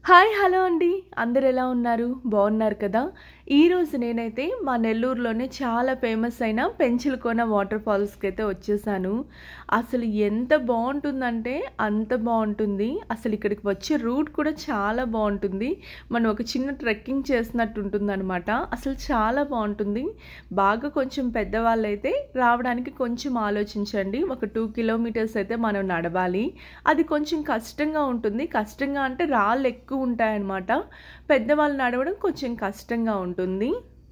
Hi hello అండి. అందరు ఎలా ఉన్నారు? బాగున్నారు కదా? ఈరోజు నేనైతే మా నెల్లూరులోనే చాలా ఫేమస్ అయిన పెంచలకోన వాటర్ ఫాల్స్కి అయితే వచ్చేసాను. అసలు ఎంత బాగుంటుందంటే అంత బాగుంటుంది. అసలు ఇక్కడికి వచ్చే రూట్ కూడా చాలా బాగుంటుంది. మనం ఒక చిన్న ట్రెక్కింగ్ చేసినట్టు ఉంటుందన్నమాట. అసలు చాలా బాగుంటుంది. బాగా కొంచెం పెద్దవాళ్ళైతే రావడానికి కొంచెం ఆలోచించండి. ఒక 2 కిలోమీటర్స్ అయితే మనం నడవాలి. అది కొంచెం కష్టంగా ఉంటుంది. కష్టంగా అంటే రాళ్ళు ఎక్కువ ఉంటాయన్నమాట. పెద్దవాళ్ళు నడవడం కొంచెం కష్టంగా ఉంటుంది.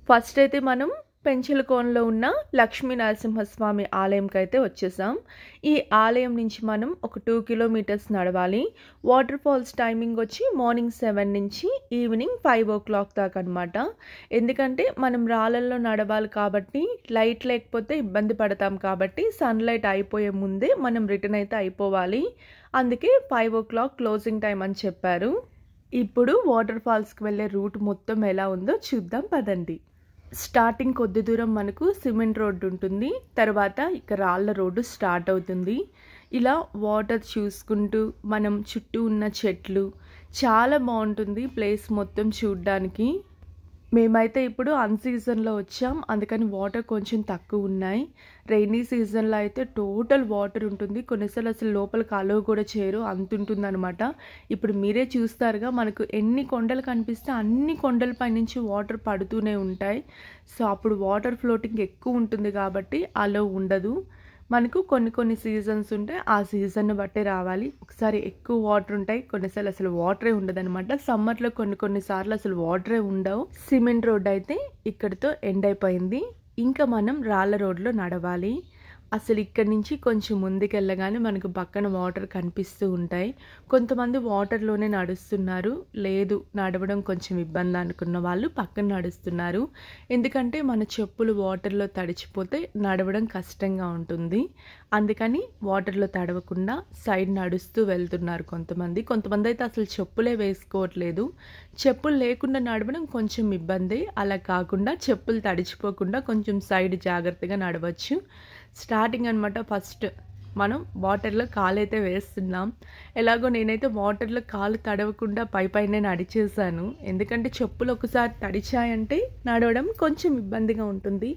ఫస్ట్ అయితే మనం పెంచలకోనలో ఉన్న లక్ష్మీ నరసింహస్వామి ఆలయంకి అయితే వచ్చేసాం. ఈ ఆలయం నుంచి మనం ఒక 2 కిలోమీటర్స్ నడవాలి. వాటర్ ఫాల్స్ టైమింగ్ వచ్చి మార్నింగ్ 7 నుంచి ఈవినింగ్ 5 ఓ క్లాక్ దాకా అనమాట. ఎందుకంటే మనం రాళ్ళల్లో నడవాలి కాబట్టి లైట్ లేకపోతే ఇబ్బంది పడతాం కాబట్టి సన్లైట్ అయిపోయే ముందే మనం రిటర్న్ అయితే అయిపోవాలి. అందుకే 5 ఓ క్లాక్ క్లోజింగ్ టైం అని చెప్పారు. ఇప్పుడు వాటర్ ఫాల్స్కి వెళ్ళే రూట్ మొత్తం ఎలా ఉందో చూద్దాం పదండి. స్టార్టింగ్ కొద్ది దూరం మనకు సిమెంట్ రోడ్డు ఉంటుంది. తర్వాత ఇక రాళ్ళ రోడ్డు స్టార్ట్ అవుతుంది. ఇలా వాటర్ చూసుకుంటూ మనం చుట్టూ ఉన్న చెట్లు చాలా బాగుంటుంది ప్లేస్ మొత్తం చూడ్డానికి. మేమైతే ఇప్పుడు అన్సీజన్లో వచ్చాం, అందుకని వాటర్ కొంచెం తక్కువ ఉన్నాయి. రైనీ సీజన్లో అయితే టోటల్ వాటర్ ఉంటుంది. కొన్నిసార్లు అసలు లోపలికి అలో కూడా చేయరు, అంత ఉంటుంది అనమాట. ఇప్పుడు మీరే చూస్తారుగా, మనకు ఎన్ని కొండలు కనిపిస్తే అన్ని కొండలపై నుంచి వాటర్ పడుతూనే ఉంటాయి. సో అప్పుడు వాటర్ ఫ్లోటింగ్ ఎక్కువ ఉంటుంది కాబట్టి అలో ఉండదు. మనకు కొన్ని సీజన్స్ ఉంటాయి, ఆ సీజన్ బట్టి రావాలి. ఒకసారి ఎక్కువ వాటర్ ఉంటాయి, కొన్నిసార్లు అసలు వాటరే ఉండదన్నమాట. సమ్మర్లో కొన్నిసార్లు అసలు వాటరే ఉండవు. సిమెంట్ రోడ్ అయితే ఇక్కడితో ఎండ్ అయిపోయింది. ఇంకా మనం రాళ్ళ రోడ్లో నడవాలి. అసలు ఇక్కడి నుంచి కొంచెం ముందుకెళ్ళగానే మనకు పక్కన వాటర్ కనిపిస్తూ ఉంటాయి. కొంతమంది వాటర్లోనే నడుస్తున్నారు, లేదు నడవడం కొంచెం ఇబ్బంది అనుకున్న వాళ్ళు పక్కన నడుస్తున్నారు. ఎందుకంటే మన చెప్పులు వాటర్లో తడిచిపోతే నడవడం కష్టంగా ఉంటుంది. అందుకని వాటర్లో తడవకుండా సైడ్ నడుస్తూ వెళ్తున్నారు కొంతమంది అయితే అసలు చెప్పులే వేసుకోవట్లేదు. చెప్పులు లేకుండా నడవడం కొంచెం ఇబ్బంది. అలా కాకుండా చెప్పులు తడిచిపోకుండా కొంచెం సైడ్ జాగ్రత్తగా నడవచ్చు. స్టార్టింగ్ అనమాట. ఫస్ట్ మనం వాటర్లో కాలు అయితే వేస్తున్నాం. ఎలాగో నేనైతే వాటర్లో కాలు తడవకుండా పైనే నడిచేసాను. ఎందుకంటే చెప్పులు ఒకసారి తడిచాయంటే నడవడం కొంచెం ఇబ్బందిగా ఉంటుంది.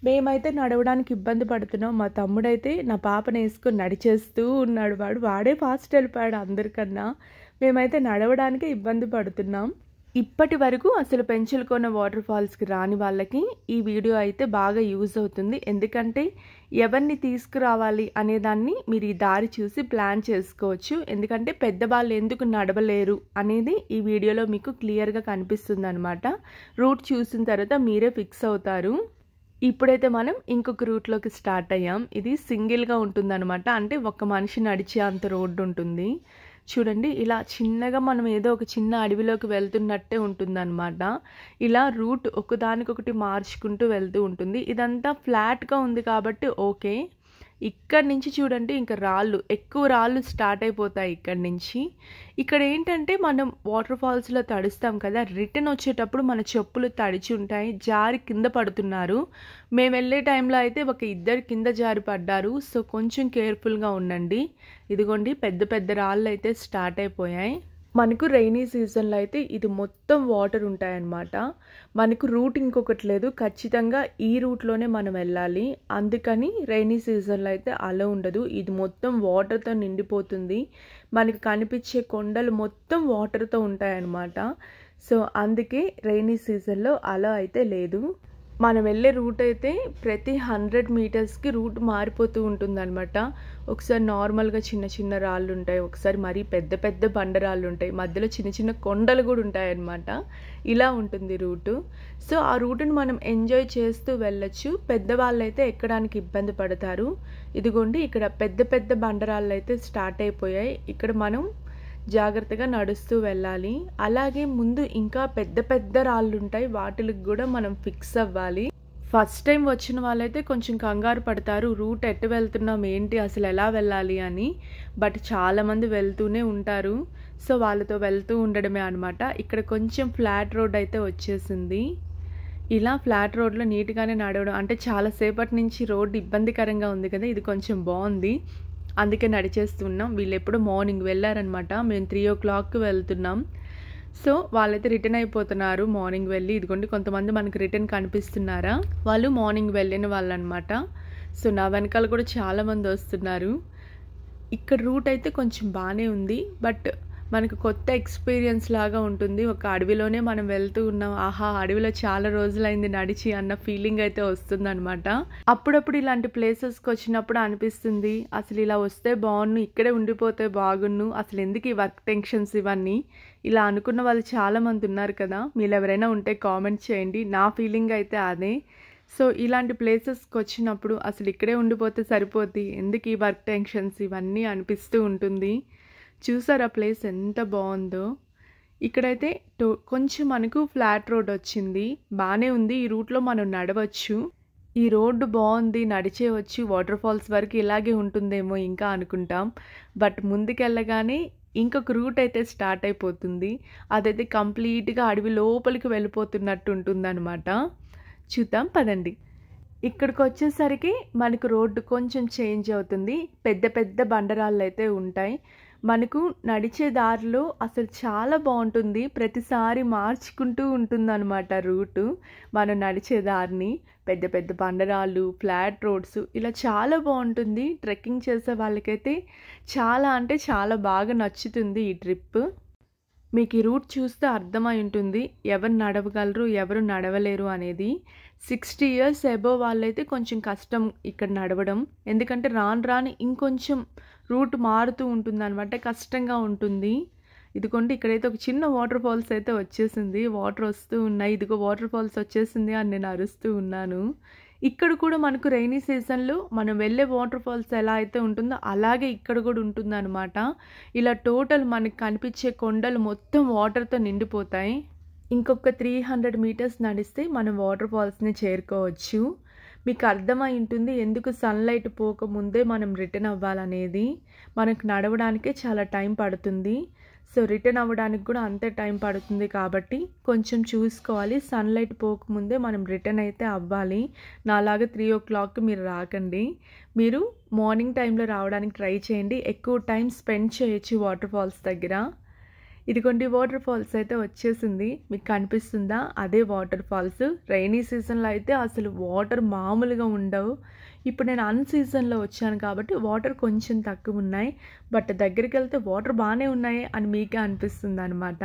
మేమైతే నడవడానికి ఇబ్బంది పడుతున్నాం. మా తమ్ముడైతే నా పాపను వేసుకొని నడిచేస్తూ ఉన్నాడు. వాడే ఫాస్ట్ వెళ్ళిపోయాడు అందరికన్నా. మేమైతే నడవడానికే ఇబ్బంది పడుతున్నాం. ఇప్పటి వరకు అసలు పెంచలకోన వాటర్ ఫాల్స్కి రాని వాళ్ళకి ఈ వీడియో అయితే బాగా యూజ్ అవుతుంది. ఎందుకంటే ఎవరిని తీసుకురావాలి అనేదాన్ని మీరు ఈ దారి చూసి ప్లాన్ చేసుకోవచ్చు. ఎందుకంటే పెద్దవాళ్ళు ఎందుకు నడవలేరు అనేది ఈ వీడియోలో మీకు క్లియర్గా కనిపిస్తుంది అనమాట. రూట్ చూసిన తర్వాత మీరే ఫిక్స్ అవుతారు. ఇప్పుడైతే మనం ఇంకొక రూట్లోకి స్టార్ట్ అయ్యాం. ఇది సింగిల్గా ఉంటుందన్నమాట. అంటే ఒక మనిషి నడిచే అంత రోడ్డు ఉంటుంది. చూడండి, ఇలా చిన్నగా మనం ఏదో ఒక చిన్న అడవిలోకి వెళ్తున్నట్టే ఉంటుందన్నమాట. ఇలా రూట్ ఒకదానికొకటి మార్చుకుంటూ వెళ్తూ ఉంటుంది. ఇదంతా ఫ్లాట్గా ఉంది కాబట్టి ఓకే. ఇక్కడి నుంచి చూడండి, ఇంకా ఎక్కువ రాళ్ళు స్టార్ట్ అయిపోతాయి ఇక్కడి నుంచి. ఇక్కడ ఏంటంటే మనం వాటర్ ఫాల్స్లో తడుస్తాం కదా, రిటర్న్ వచ్చేటప్పుడు మన చెప్పులు తడిచి ఉంటాయి, జారి కింద పడుతున్నారు. మేము వెళ్ళే టైంలో అయితే ఒక ఇద్దరు కింద జారి పడ్డారు. సో కొంచెం కేర్ఫుల్గా ఉండండి. ఇదిగోండి, పెద్ద రాళ్ళు అయితే స్టార్ట్ అయిపోయాయి. మనకు రైనీ సీజన్లో అయితే ఇది మొత్తం వాటర్ ఉంటాయన్నమాట. మనకు రూట్ ఇంకొకటి లేదు, ఖచ్చితంగా ఈ రూట్లోనే మనం వెళ్ళాలి. అందుకని రైనీ సీజన్లో అయితే అలా ఉండదు. ఇది మొత్తం వాటర్తో నిండిపోతుంది. మనకు కనిపించే కొండలు మొత్తం వాటర్తో ఉంటాయన్నమాట. సో అందుకే రైనీ సీజన్లో అలా అయితే లేదు. మనం వెళ్ళే రూట్ అయితే ప్రతి 100 మీటర్స్కి రూట్ మారిపోతూ ఉంటుందన్నమాట. ఒకసారి నార్మల్గా చిన్న రాళ్ళు ఉంటాయి, ఒకసారి మరీ పెద్ద బండరాళ్ళు ఉంటాయి, మధ్యలో చిన్న కొండలు కూడా ఉంటాయన్నమాట. ఇలా ఉంటుంది రూటు. సో ఆ రూటును మనం ఎంజాయ్ చేస్తూ వెళ్ళొచ్చు. పెద్దవాళ్ళు అయితే ఎక్కడానికి ఇబ్బంది పడతారు. ఇదిగోండి, ఇక్కడ పెద్ద బండరాళ్ళు అయితే స్టార్ట్ అయిపోయాయి. ఇక్కడ మనం జాగ్రత్తగా నడుస్తూ వెళ్ళాలి. అలాగే ముందు ఇంకా పెద్ద రాళ్ళు ఉంటాయి, వాటికి కూడా మనం ఫిక్స్ అవ్వాలి. ఫస్ట్ టైం వచ్చిన వాళ్ళైతే కొంచెం కంగారు పడతారు, రూట్ ఎట్టు వెళ్తున్నాం ఏంటి అసలు ఎలా వెళ్ళాలి అని. బట్ చాలామంది వెళ్తూనే ఉంటారు. సో వాళ్ళతో వెళ్తూ ఉండడమే అనమాట. ఇక్కడ కొంచెం ఫ్లాట్ రోడ్ అయితే వచ్చేసింది. ఇలా ఫ్లాట్ రోడ్లో నీట్గానే నడవడం అంటే చాలాసేపటి నుంచి రోడ్డు ఇబ్బందికరంగా ఉంది కదా, ఇది కొంచెం బాగుంది. అందుకే నడిచేస్తున్నాం. వీళ్ళు ఎప్పుడు మార్నింగ్ వెళ్ళారనమాట. మేము 3 o'clockకి వెళ్తున్నాం. సో వాళ్ళైతే రిటర్న్ అయిపోతున్నారు మార్నింగ్ వెళ్ళి. ఇదిగోండి కొంతమంది మనకు రిటర్న్ కనిపిస్తున్నారా, వాళ్ళు మార్నింగ్ వెళ్ళిన వాళ్ళు అనమాట. సో నా వెనకాల కూడా చాలామంది వస్తున్నారు. ఇక్కడ రూట్ అయితే కొంచెం బాగానే ఉంది, బట్ మనకు కొత్త ఎక్స్పీరియన్స్ లాగా ఉంటుంది. ఒక అడవిలోనే మనం వెళ్తూ ఉన్నాం, ఆహా అడవిలో చాలా రోజులైంది నడిచి అన్న ఫీలింగ్ అయితే వస్తుందన్నమాట. అప్పుడప్పుడు ఇలాంటి ప్లేసెస్కి వచ్చినప్పుడు అనిపిస్తుంది, అసలు ఇలా వస్తే బాగున్ను, ఇక్కడే ఉండిపోతే బాగున్ను, అసలు ఎందుకు ఈ వర్క్ టెన్షన్స్ ఇవన్నీ, ఇలా అనుకున్న వాళ్ళు చాలామంది ఉన్నారు కదా. మీరు ఎవరైనా ఉంటే కామెంట్ చేయండి. నా ఫీలింగ్ అయితే అదే. సో ఇలాంటి ప్లేసెస్కి వచ్చినప్పుడు అసలు ఇక్కడే ఉండిపోతే సరిపోద్ది, ఎందుకు ఈ వర్క్ టెన్షన్స్ ఇవన్నీ అనిపిస్తూ ఉంటుంది. చూసారా ప్లేస్ ఎంత బాగుందో. ఇక్కడైతే కొంచెం మనకు ఫ్లాట్ రోడ్ వచ్చింది, బాగానే ఉంది. ఈ రూట్లో మనం నడవచ్చు, ఈ రోడ్డు బాగుంది, నడిచేవచ్చు. వాటర్ ఫాల్స్ వరకు ఇలాగే ఉంటుందేమో ఇంకా అనుకుంటాం, బట్ ముందుకెళ్ళగానే ఇంకొక రూట్ అయితే స్టార్ట్ అయిపోతుంది. అదైతే కంప్లీట్గా అడవి లోపలికి వెళ్ళిపోతున్నట్టు ఉంటుందన్నమాట. చూద్దాం పదండి. ఇక్కడికి వచ్చేసరికి మనకు రోడ్డు కొంచెం చేంజ్ అవుతుంది. పెద్ద పెద్ద బండరాళ్ళు అయితే ఉంటాయి. మనకు నడిచే దారిలో అసలు చాలా బాగుంటుంది, ప్రతిసారి మార్చుకుంటూ ఉంటుందన్నమాట రూటు. మనం నడిచే దారిని పెద్ద పెద్ద బండరాళ్ళు, ఫ్లాట్ రోడ్స్, ఇలా చాలా బాగుంటుంది. ట్రెక్కింగ్ చేసే వాళ్ళకైతే చాలా అంటే చాలా బాగా నచ్చుతుంది ఈ ట్రిప్. మీకు ఈ రూట్ చూస్తే అర్థమై ఉంటుంది ఎవరు నడవగలరు ఎవరు నడవలేరు అనేది. 60 years అబోవ్ వాళ్ళైతే కొంచెం కష్టం ఇక్కడ నడవడం, ఎందుకంటే రాను రాను ఇంకొంచెం రూట్ మారుతూ ఉంటుంది అనమాట, కష్టంగా ఉంటుంది. ఇదిగోండి ఇక్కడైతే ఒక చిన్న వాటర్ ఫాల్స్ అయితే వచ్చేసింది, వాటర్ వస్తూ ఉన్నాయి. ఇదిగో వాటర్ ఫాల్స్ వచ్చేసింది అని నేను అరుస్తూ ఉన్నాను. ఇక్కడ కూడా మనకు రైనీ సీజన్లో మనం వెళ్ళే వాటర్ ఫాల్స్ ఎలా అయితే ఉంటుందో అలాగే ఇక్కడ కూడా ఉంటుందన్నమాట. ఇలా టోటల్ మనకు కనిపించే కొండలు మొత్తం వాటర్తో నిండిపోతాయి. ఇంకొక 300 meters నడిస్తే మనం వాటర్ ఫాల్స్ని చేరుకోవచ్చు. మీకు అర్థమై ఉంటుంది ఎందుకు సన్లైట్ పోకముందే మనం రిటర్న్ అవ్వాలనేది. మనకు నడవడానికే చాలా టైం పడుతుంది, సో రిటర్న్ అవ్వడానికి కూడా అంతే టైం పడుతుంది. కాబట్టి కొంచెం చూసుకోవాలి, సన్లైట్ పోకముందే మనం రిటర్న్ అయితే అవ్వాలి. నాలాగా 3 o'clock మీరు రాకండి, మీరు మార్నింగ్ టైంలో రావడానికి ట్రై చేయండి. ఎక్కువ టైం స్పెండ్ చేయొచ్చు వాటర్ ఫాల్స్ దగ్గర. ఇదిగోండి వాటర్ ఫాల్స్ అయితే వచ్చేసింది, మీకు కనిపిస్తుందా, అదే వాటర్ ఫాల్స్. రైనీ సీజన్లో అయితే అసలు వాటర్ మామూలుగా ఉండవు. ఇప్పుడు నేను అన్ సీజన్లో వచ్చాను కాబట్టి వాటర్ కొంచెం తక్కువ ఉన్నాయి, బట్ దగ్గరికి వెళ్తే వాటర్ బాగానే ఉన్నాయి అని మీకే అనిపిస్తుంది అనమాట.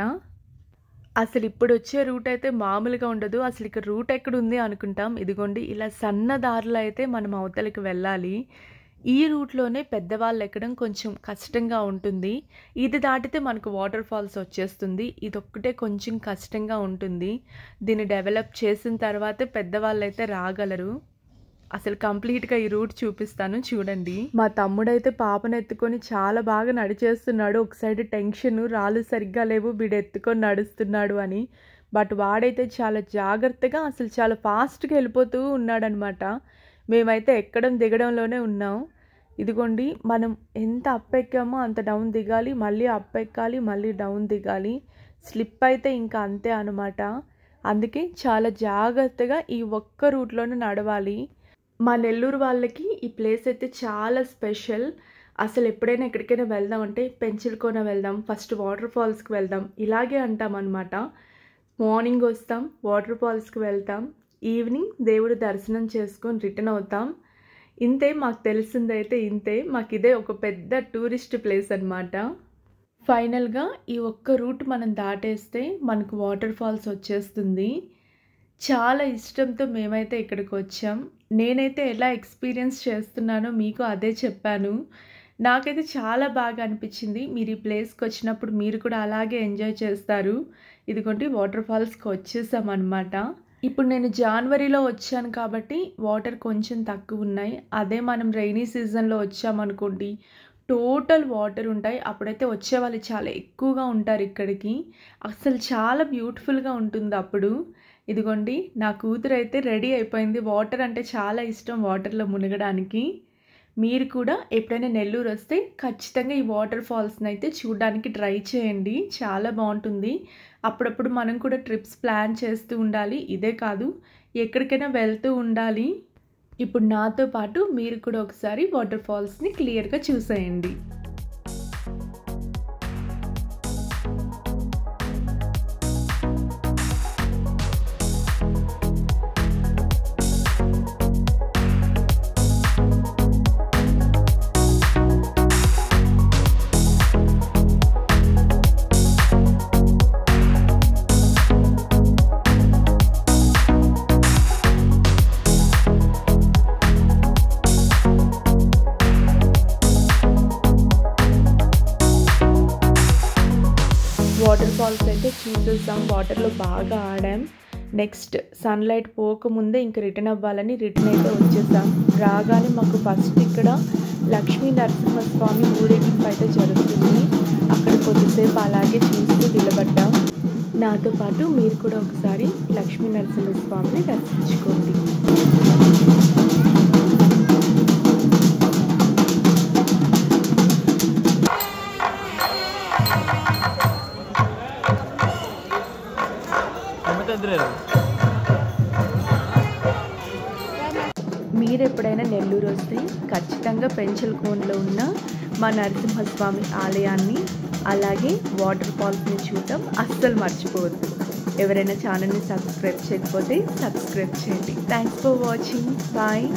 అసలు ఇప్పుడు వచ్చే రూట్ అయితే మామూలుగా ఉండదు. అసలు ఇక్కడ రూట్ ఎక్కడ ఉంది అనుకుంటాం. ఇదిగోండి ఇలా సన్న దారిలో అయితే మనం అవతలకి వెళ్ళాలి. ఈ రూట్లోనే పెద్దవాళ్ళు ఎక్కడం కొంచెం కష్టంగా ఉంటుంది. ఇది దాటితే మనకు వాటర్ ఫాల్స్ వచ్చేస్తుంది, ఇదొక్కటే కొంచెం కష్టంగా ఉంటుంది. దీన్ని డెవలప్ చేసిన తర్వాతే పెద్దవాళ్ళు అయితే రాగలరు. అసలు కంప్లీట్గా ఈ రూట్ చూపిస్తాను చూడండి. మా తమ్ముడైతే పాపను ఎత్తుకొని చాలా బాగా నడిచేస్తున్నాడు. ఒక సైడ్ టెన్షన్, రాళ్ళు సరిగ్గా లేవు, వీడు ఎత్తుకొని నడుస్తున్నాడు అని. బట్ వాడైతే చాలా జాగ్రత్తగా అసలు చాలా ఫాస్ట్గా వెళ్ళిపోతూ ఉన్నాడనమాట. మేమైతే ఎక్కడం దిగడంలోనే ఉన్నాం. ఇదిగోండి మనం ఎంత అప్ ఎక్కామో అంత డౌన్ దిగాలి, మళ్ళీ అప్ ఎక్కాలి, మళ్ళీ డౌన్ దిగాలి. స్లిప్ అయితే ఇంకా అంతే అనమాట. అందుకే చాలా జాగ్రత్తగా ఈ ఒక్క రూట్లోనే నడవాలి. మా నెల్లూరు వాళ్ళకి ఈ ప్లేస్ అయితే చాలా స్పెషల్. అసలు ఎప్పుడైనా ఎక్కడికైనా వెళ్దామంటే పెంచిల్కోన వెళ్దాం, ఫస్ట్ వాటర్ ఫాల్స్కి వెళ్దాం, ఇలాగే అంటాం అనమాట. మార్నింగ్ వస్తాం, వాటర్ ఫాల్స్కి వెళ్తాం, ఈవినింగ్ దేవుడి దర్శనం చేసుకొని రిటర్న్ అవుతాం. ఇంతే మాకు తెలిసిందైతే ఇంతే. మాకు ఇదే ఒక పెద్ద టూరిస్ట్ ప్లేస్ అనమాట. ఫైనల్గా ఈ ఒక్క రూట్ మనం దాటేస్తే మనకు వాటర్ ఫాల్స్ వచ్చేస్తుంది. చాలా ఇష్టంతో మేమైతే ఇక్కడికి వచ్చాం. నేనైతే ఎలా ఎక్స్పీరియన్స్ చేస్తున్నానో మీకు అదే చెప్పాను. నాకైతే చాలా బాగా అనిపించింది. మీరు ఈ ప్లేస్కి వచ్చినప్పుడు మీరు కూడా అలాగే ఎంజాయ్ చేస్తారు. ఇదిగోండి వాటర్ ఫాల్స్కి వచ్చేసామన్నమాట. ఇప్పుడు నేను జనవరిలో వచ్చాను కాబట్టి వాటర్ కొంచెం తక్కువ ఉన్నాయి. అదే మనం రైనీ సీజన్లో వచ్చామనుకోండి టోటల్ వాటర్ ఉంటాయి. అప్పుడైతే వచ్చే వాళ్ళు చాలా ఎక్కువగా ఉంటారు ఇక్కడికి. అసలు చాలా బ్యూటిఫుల్గా ఉంటుంది అప్పుడు. ఇదిగోండి నా కూతురు అయితే రెడీ అయిపోయింది. వాటర్ అంటే చాలా ఇష్టం, వాటర్లో మునగడానికి. మీరు కూడా ఎప్పుడైనా నెల్లూరు వస్తే ఖచ్చితంగా ఈ వాటర్ ఫాల్స్ని అయితే చూడడానికి ట్రై చేయండి, చాలా బాగుంటుంది. అప్పుడప్పుడు మనం కూడా ట్రిప్స్ ప్లాన్ చేస్తూ ఉండాలి, ఇదే కాదు ఎక్కడికైనా వెళ్తూ ఉండాలి. ఇప్పుడు నాతో పాటు మీరు కూడా ఒకసారి వాటర్ ఫాల్స్ని క్లియర్గా చూసేయండి. వాటర్ ఫాల్స్ అయితే చూసేసాం, వాటర్లో బాగా ఆడాం. నెక్స్ట్ సన్లైట్ పోకముందే ఇంక రిటర్న్ అవ్వాలని రిటర్న్ అయితే వచ్చేసాం. రాగానే మాకు ఫస్ట్ ఇక్కడ లక్ష్మీ నరసింహస్వామి ఊరేగింపు అయితే జరుగుతుంది. అక్కడ కొద్దిసేపు అలాగే చూస్తూ నిలబడ్డాం. నాతో పాటు మీరు కూడా ఒకసారి లక్ష్మీ నరసింహస్వామిని దర్శించుకోండి. మీరు ఎప్పుడైనా నెల్లూరు వస్తే ఖచ్చితంగా పెంచలకోనలో ఉన్న మా నరసింహస్వామి ఆలయాన్ని అలాగే వాటర్ ఫాల్స్ని చూడటం అస్సలు మర్చిపోవద్దు. ఎవరైనా ఛానల్ని సబ్స్క్రైబ్ చేయకపోతే సబ్స్క్రైబ్ చేయండి. Thanks for watching. బాయ్.